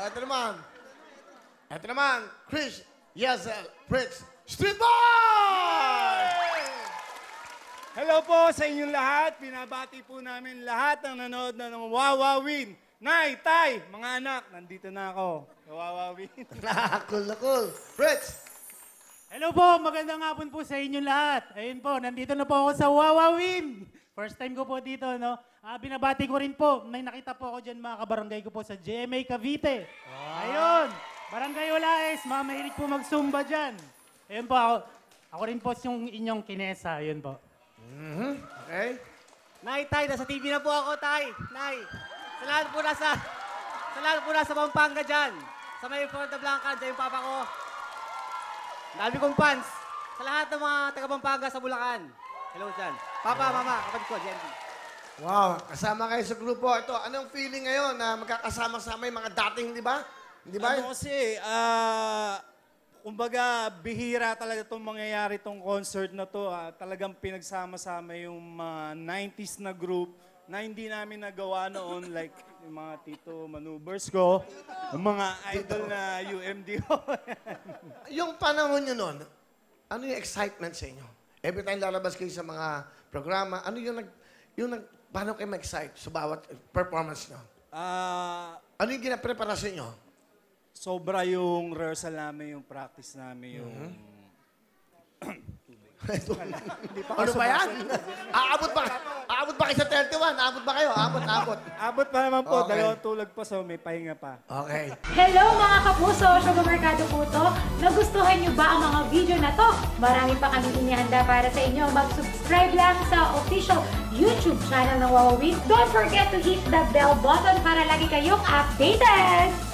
ito naman. Ito naman, Chris Yazel Prince Street Boy! Hello po sa inyong lahat. Pinabati po namin lahat ng nanood na ng Wawawin. Nay, Tay, mga anak, nandito na ako. Wawawin. Cool na cool. Fritz! Hello po, magandang hapon po sa inyong lahat. Ayun po, nandito na po ako sa Wawawin. First time ko po dito, no? Binabati ko rin po, may nakita po ako dyan mga kabarangay ko po sa GMA Cavite. Ayun, Barangay Olaes, mga mahilig po mag-zumba dyan. Ayun po, ako rin po yung inyong kinesa, ayun po. Okay. Nay, Tay, nasa TV na po ako, Tay. Nay, sa lahat po nasa Pampanga dyan. Sa may Puerto Blanca, dyan yung papa ko. Dami kong fans. Sa lahat ng mga taga Pampanga sa Bulacan. Hello dyan. Papa, mama, kapatid ko, Jenny. Wow, kasama kayo sa grupo. Ito, anong feeling ngayon na magkakasama-sama yung mga dating, di ba? Di ba? Ano kasi, kumbaga, bihira talaga itong mangyayari itong concert na to. Talagang pinagsama-sama yung mga 90s na group na hindi namin nagawa noon, like yung mga Tito Maneuvers ko, yung mga idol na UMDO. Yung panahon nyo nun, ano yung excitement sa inyo? Every time lalabas kayo sa mga programa, ano paano kayo ma-excite sa bawat performance nyo? Ano yung ginapreparasyon nyo? Sobra yung rehearsal namin, yung practice namin, yung... Ano ba yan? Aabot ba kayo sa 31? Aabot ba kayo? Aabot. Abot pa naman po, Okay. dalawang tulog pa, so may pahinga pa. Okay. Hello mga kapuso! Sugar Mercado po to. Nagustuhan niyo ba ang mga video na to? Marami pa kami inihanda para sa inyo. Mag-subscribe lang sa official YouTube channel ng Wawawin. Don't forget to hit the bell button para lagi kayong updated!